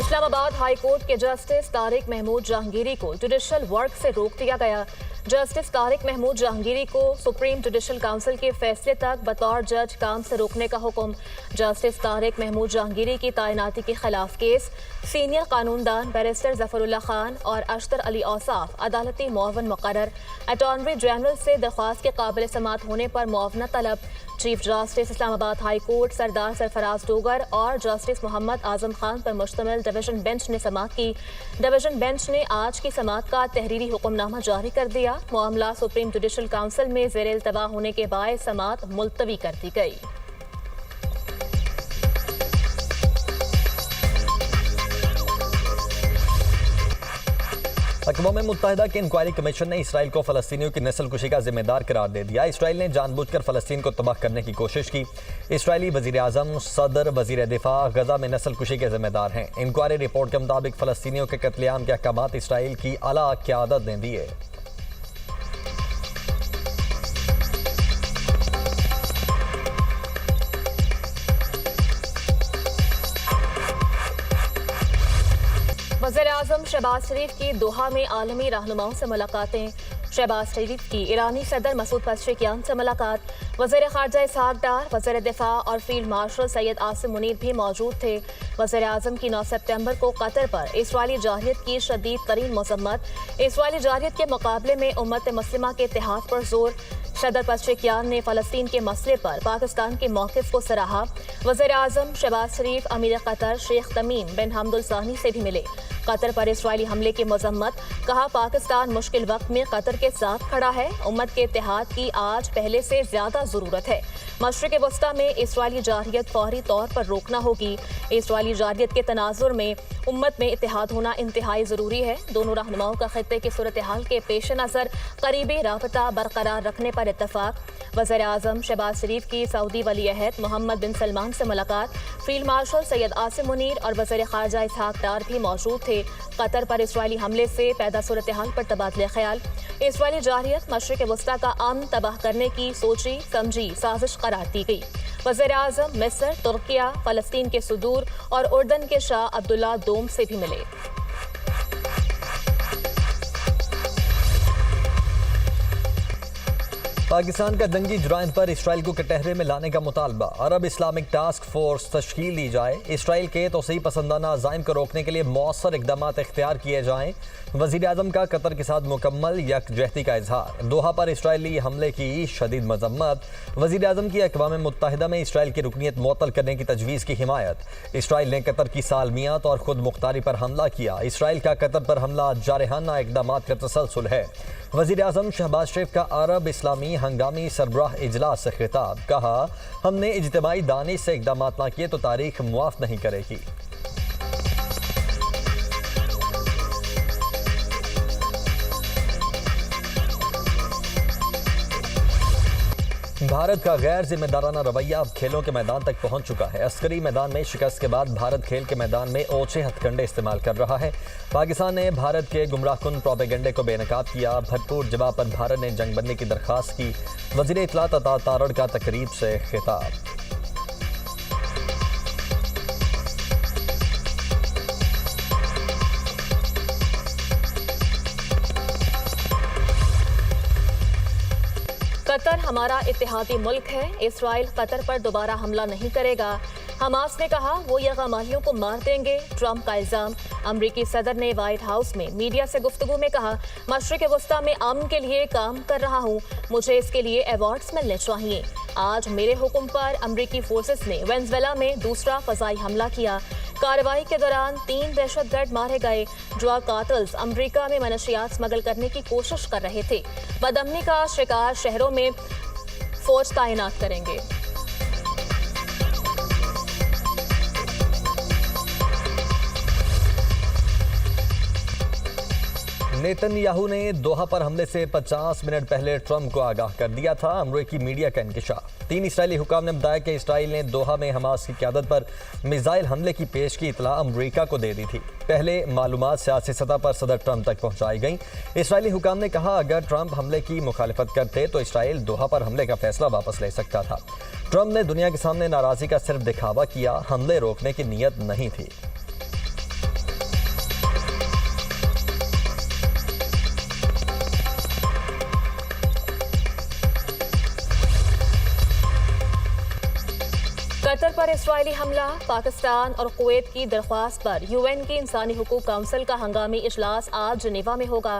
Islamabad high court के justice Tariq Mahmood Jahangiri को judicial work से रोक दिया गया। जस्टिस तारिक महमूद जहांगीरी को सुप्रीम जुडिशल काउंसिल के फैसले तक बतौर जज काम से रोकने का हुक्म। जस्टिस तारिक महमूद जहांगीरी की तैनाती के खिलाफ केस। सीनियर कानूनदान बैरिस्टर जफरुल्लाह खान और अशतर अली औसाफ अदालती मुआवन मुकर्रर। अटॉर्नी जनरल से दरख्वास्त के काबिल समात होने पर मुआवना तलब। Chief justice Islamabad high court Sardar Sarfaraz Dogar और जस्टिस मोहम्मद आजम खान पर मुश्तमिल डिवीजन बेंच ने समात की। डिवीजन बेंच ने आज की समात का तहरीरी हुक्मनामा जारी कर दिया। मामला सुप्रीम जुडिशल काउंसिल में ज़ेर इल्तवा होने के बाद समात मुलतवी कर दी गई। अक़वाम मुत्तहिदा के इंक्वायरी कमीशन ने इसराइल को फ़लस्तीनियों की नस्ल कुशी का जिम्मेदार करार दे दिया। इसराइल ने जानबूझकर फ़लस्तीन को तबाह करने की कोशिश की। इसराइली वज़ीर आज़म, सदर, वज़ीर दिफा गजा में नस्ल कुशी के जिम्मेदार हैं। इंक्वायरी रिपोर्ट के मुताबिक फ़लस्तीनियों के कत्लेआम के अहकामात इसराइल की आला क़यादत ने दिए। वज़ीर-ए-आज़म शहबाज शरीफ की दोहा में आलमी रहनुमाओं से मुलाकातें। शहबाज शरीफ की ईरानी सदर मसूद पेज़ेश्कियान से मुलाकात। वज़ीर ख़ारजा इसहाक़ डार, वज़ीर दिफा और फील्ड मार्शल सैयद आसिम मुनीर भी मौजूद थे। वज़ीर-ए-आज़म की 9 सितंबर को कतर पर इसराइली जारहियत की शदीद तरीन मज़म्मत। इसराइली जारहियत के मुकाबले में उम्मत मुस्लिमा के इत्तेहाद पर जोर। सदर पेज़ेश्कियान ने फ़लस्तीन के मसले पर पाकिस्तान के मौक़िफ़ को सराहा। वज़ीर-ए-आज़म शहबाज शरीफ अमीर कतर शेख तमीम बिन हमदुल सानी से भी मिले। कतर पर इसराइली हमले की मजम्मत। कहा, पाकिस्तान मुश्किल वक्त में कतर के साथ खड़ा है। उम्मत के इत्तेहाद की आज पहले से ज्यादा जरूरत है। मशरिक़ वस्ता में इसराइली जारहियत फौरी तौर पर रोकना होगी। इसराइली जारहियत के तनाजुर में उम्मत में इत्तेहाद होना इंतहाई जरूरी है। दोनों रहनुमाओं का खित्ते की सूरत हाल के पेश नज़र करीबी राबता बरकरार रखने पर इत्तफाक। वज़ीर-ए-आज़म शहबाज शरीफ की सऊदी वली अहद मोहम्मद बिन सलमान से मुलाकात। फील्ड मार्शल सैयद आसिम मुनीर और वज़ीर ख़ारजा इसहाक़ डार भी मौजूद थे। कतर पर इसराइली हमले से पैदा सूरत हाल पर तबादले ख्याल। इसराइली जारहियत मशरिक़ वस्ता का अमन तबाह करने की सोची समझी साजिश करार दी गई। वज़ीर-ए-आज़म मिस्र, तुर्किया, फ़लस्तीन के सुदूर और उर्दन के शाह अब्दुल्ला दोम से भी मिले। पाकिस्तान का जंगी जुराइम पर इसराइल को कटहरे में लाने का मुतालबा। अरब इस्लामिक टास्क फोर्स तश्कील दी जाए। इसराइल के तोसी पसंदाना अज़ाइम को रोकने के लिए मौसर इक़दाम इख्तियार किए जाएँ। वज़ीर आज़म का कतर के साथ मुकम्मल यकजहती का इजहार। दोहा पर इसराइली हमले की शदीद मजम्मत। वज़ीर आज़म की अक़वाम मुत्तहिदा में इसराइल की रुकनीत मुअत्तल करने की तजवीज़ की हिमायत। इसराइल ने कतर की सालमियात और खुद मुख्तारी पर हमला किया। इसराइल का कतर पर हमला जारहाना इक़दाम का तसलसल है। वज़ीर आज़म शहबाज शरीफ का अरब इस्लामी हंगामी सरबराह इजलास से खिताब। कहा, हमने इज्तिमाई दानिश से इक़दाम ना किए तो तारीख मुआफ़ नहीं करेगी। भारत का गैर जिम्मेदाराना रवैया अब खेलों के मैदान तक पहुंच चुका है। अस्करी मैदान में शिकस्त के बाद भारत खेल के मैदान में ओछे हथकंडे इस्तेमाल कर रहा है। पाकिस्तान ने भारत के गुमराहकुन प्रोपेगेंडे को बेनकाब किया। भरपूर जवाब पर भारत ने जंगबंदी की दरख्वास्त की। वज़ीर इत्तलात अता तारड़ का तकरीब से खिताब। कतर हमारा इत्तेहादी मुल्क है। इसराइल कतर पर दोबारा हमला नहीं करेगा। हमास ने कहा, वो यगमालियों को मार देंगे। ट्रंप का इल्जाम। अमरीकी सदर ने व्हाइट हाउस में मीडिया से गुफ्तगू में कहा, मशरिक़ वस्ता में अमन के लिए काम कर रहा हूँ। मुझे इसके लिए अवार्ड्स मिलने चाहिए। आज मेरे हुक्म पर अमरीकी फोर्सेस ने वेनेजुएला में दूसरा फ़ज़ाई हमला किया। कार्रवाई के दौरान 3 दहशतगर्द मारे गए। ड्रग कातिल्स अमरीका में मनशियात स्मगल करने की कोशिश कर रहे थे। बदअमनी का शिकार शहरों में फौज तैनात करेंगे। नेतन्याहू ने दोहा पर हमले से 50 मिनट पहले ट्रंप को आगाह कर दिया था। अमरीकी मीडिया का इंकिशाफ। 3 इसराइली हुकाम ने बताया कि इसराइल ने दोहा में हमास की क़यादत पर मिसाइल हमले की पेश की इतला अमरीका को दे दी थी। पहले मालूमात सियासी सतह पर सदर ट्रंप तक पहुंचाई गई। इसराइली हुकाम ने कहा, अगर ट्रंप हमले की मुखालिफत करते तो इसराइल दोहा पर हमले का फैसला वापस ले सकता था। ट्रंप ने दुनिया के सामने नाराज़गी का सिर्फ दिखावा किया, हमले रोकने की नीयत नहीं थी। कतर पर इसराइली हमला, पाकिस्तान और कुवैत की दरख्वास्त पर यूएन की इंसानी हुकूक काउंसिल का हंगामी इजलास आज जिनेवा में होगा।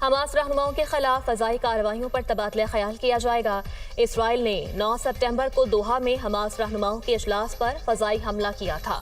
हमास रहनुमाओं के खिलाफ फजाई कार्रवाइयों पर तबादला ख्याल किया जाएगा। इसराइल ने 9 सितंबर को दोहा में हमास रहनुमाओं के इजलास पर फजाई हमला किया था।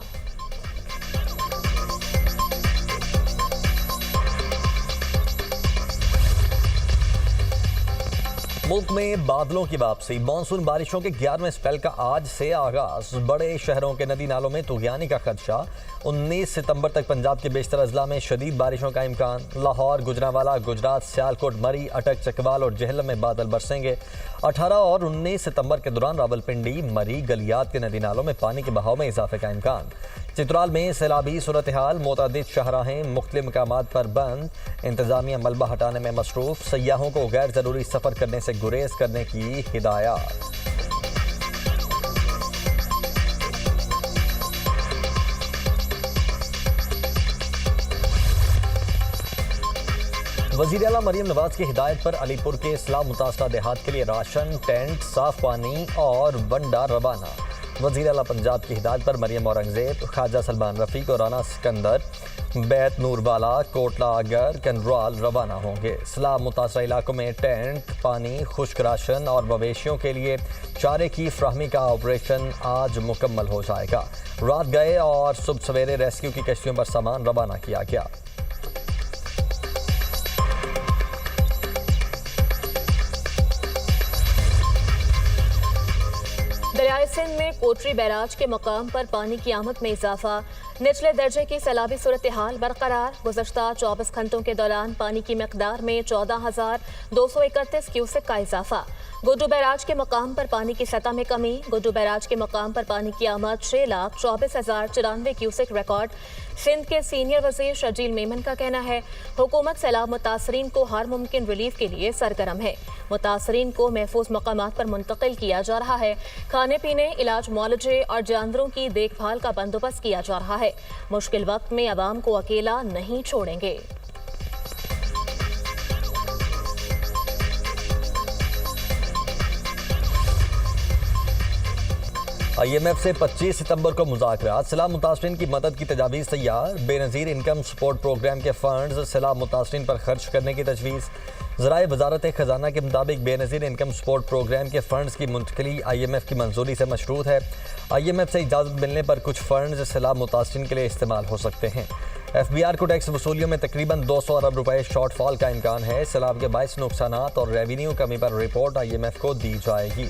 मुल्क में बादलों की वापसी, मानसून बारिशों के 11वें स्पेल का आज से आगाज। बड़े शहरों के नदी नालों में तूफानी का खदशा। 19 सितंबर तक पंजाब के बेशतर अजला में शदीद बारिशों का इम्कान। लाहौर, गुजरांवाला, गुजरात, सियालकोट, मरी, अटक, चकवाल और जेहलम में बादल बरसेंगे। 18 और 19 सितंबर के दौरान रावलपिंडी, मरी, गलियात के नदी नालों में पानी के बहाव में इजाफे का इम्कान। चित्राल में सैलाबी सूरत हाल, मुतअद्दिद शाहराहें मुख्तलिफ मकामात पर बंद। इंतजामिया मलबा हटाने में मसरूफ। सयाहों को गैर जरूरी सफर करने से गुरेज करने की हिदायत। वज़ीर आला मरियम नवाज की हिदायत पर अलीपुर के इस्लाम मुतासरा देहात के लिए राशन, टेंट, साफ पानी और वंडा रवाना। वज़ीर आला पंजाब की हिदायत पर मरियम औरंगजेब, ख्वाजा सलमान रफ़ीक और राना सिकंदर बैत नूरवाला, कोटला आगर, कंडराल रवाना होंगे। इस्लाम मुतासरा इलाकों में टेंट, पानी, खुश्क राशन और मवेशियों के लिए चारे की फ्राहमी का ऑपरेशन आज मुकम्मल हो जाएगा। रात गए और सुबह सवेरे रेस्क्यू की कश्तियों पर सामान रवाना किया गया। दरियाए सिंध में कोटरी बैराज के मकाम पर पानी की आमद में इजाफा। निचले दर्जे की सैलाबी सूरत हाल बरकरार। गुज़श्ता 24 घंटों के दौरान पानी की मकदार में 14,231 क्यूसेक का इजाफा। गुड्डू बैराज के मकाम पर पानी की सतह में कमी। गुड्डू बैराज के मकाम पर पानी की आमद 6,24,094 क्यूसेक रिकॉर्ड। सिंध के सीनियर वजीर शर्जील मेमन का कहना है, हुकूमत सैलाब मुतासरीन को हर मुमकिन रिलीफ के लिए सरगर्म है। मुतासरीन को महफूज मकामात पर मुंतकिल किया जा रहा है। खाने पीने, इलाज, मुआलजे और जानवरों की देखभाल का बंदोबस्त किया जा रहा है। मुश्किल वक्त में अवाम को अकेला नहीं छोड़ेंगे। IMF से 25 सितंबर को मुज़ाकरात। सैलाब मुतासरीन की मदद की तजावीज़ तैयार। बेनज़ीर इनकम सपोर्ट प्रोग्राम के फंड्स सैलाब मुतासरीन पर खर्च करने की तजवीज़। ज़राए वजारत ख़जाना के मुताबिक बेनज़ीर इनकम सपोर्ट प्रोग्राम के फंड्स की मुंतकिली IMF की मंजूरी से मशरूत है। IMF से इजाज़त मिलने पर कुछ फंड्स सैलाब मुतासरीन के लिए इस्तेमाल हो सकते हैं। FBR को टैक्स वसूलियों में तकरीबन 200 अरब रुपए शॉर्टफॉल का इम्कान है। सैलाब के बाइस नुकसानात और रेवेन्यू कमी पर रिपोर्ट IMF को दी जाएगी।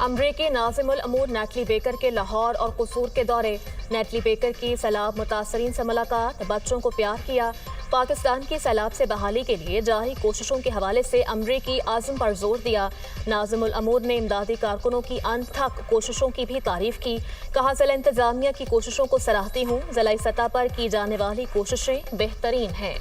अमरीकी नाज़िमुल अमूर नेटली बेकर के लाहौर और कसूर के दौरे। नेटली बेकर की सैलाब मुतासरीन से मुलाकात। बच्चों को प्यार किया। पाकिस्तान की सैलाब से बहाली के लिए जारी कोशिशों के हवाले से अमरीकी आज़म पर जोर दिया। नाज़िमुल अमूर ने इमदादी कारकुनों की अनथक कोशिशों की भी तारीफ की। कहा, ज़िला इंतजामिया की कोशिशों को सराहती हूँ। ज़िलाई सतह पर की जाने वाली कोशिशें बेहतरीन हैं।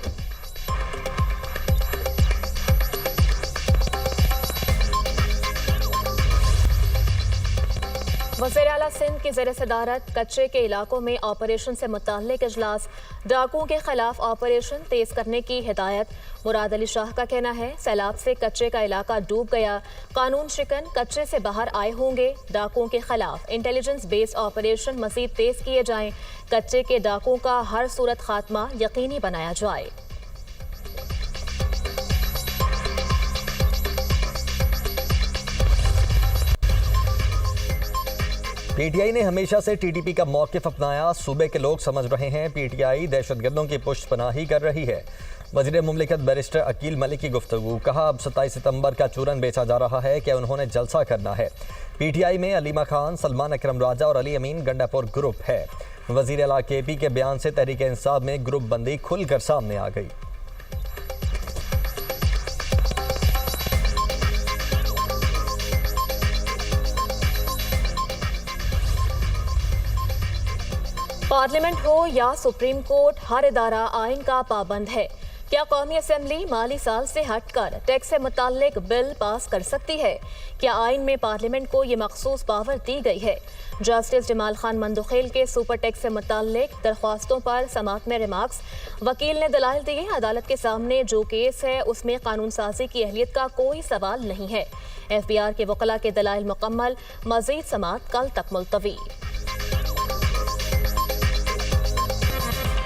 वज़ीर आला सिंध की ज़ेर सदारत कच्चे के इलाकों में ऑपरेशन से मुताल्लिक इजलास। डाकुओं के खिलाफ ऑपरेशन तेज करने की हिदायत। मुराद अली शाह का कहना है, सैलाब से कच्चे का इलाका डूब गया। कानून शिकन कच्चे से बाहर आए होंगे। डाकुओं के खिलाफ इंटेलिजेंस बेस्ड ऑपरेशन मजीद तेज किए जाएं। कच्चे के डाकुओं का हर सूरत खात्मा यकीनी बनाया जाए। PTI ने हमेशा से TTP का मौक़िफ़ अपनाया। सूबे के लोग समझ रहे हैं PTI दहशतगर्दों की पुष्टपनाही कर रही है। वज़ीर मुमलिकत बैरिस्टर अकील मलिक की गुफ्तगू। कहा, अब 27 सितंबर का चूरन बेचा जा रहा है कि उन्होंने जलसा करना है। PTI में अलीमा खान, सलमान अकरम राजा और अली अमीन गंडापुर ग्रुप है। वज़ीर आला KP के बयान से तहरीक इंसाफ में ग्रुप बंदी खुलकर सामने आ गई। पार्लियामेंट हो या सुप्रीम कोर्ट, हर इदारा आइन का पाबंद है। क्या कौमी असम्बली माली साल से हटकर टैक्स से मुताल्लिक बिल पास कर सकती है? क्या आइन में पार्लियामेंट को ये मखसूस पावर दी गई है? जस्टिस जमाल खान मंदुखेल के सुपर टैक्स से मुताल्लिक दरख्वास्तों पर समाअत में रिमार्क्स। वकील ने दलाइल दिए, अदालत के सामने जो केस है उसमें कानून साजी की अहलियत का कोई सवाल नहीं है। FBR के वकला के दलाइल मुकम्मल, मजीद समाअत कल तक मुलतवी।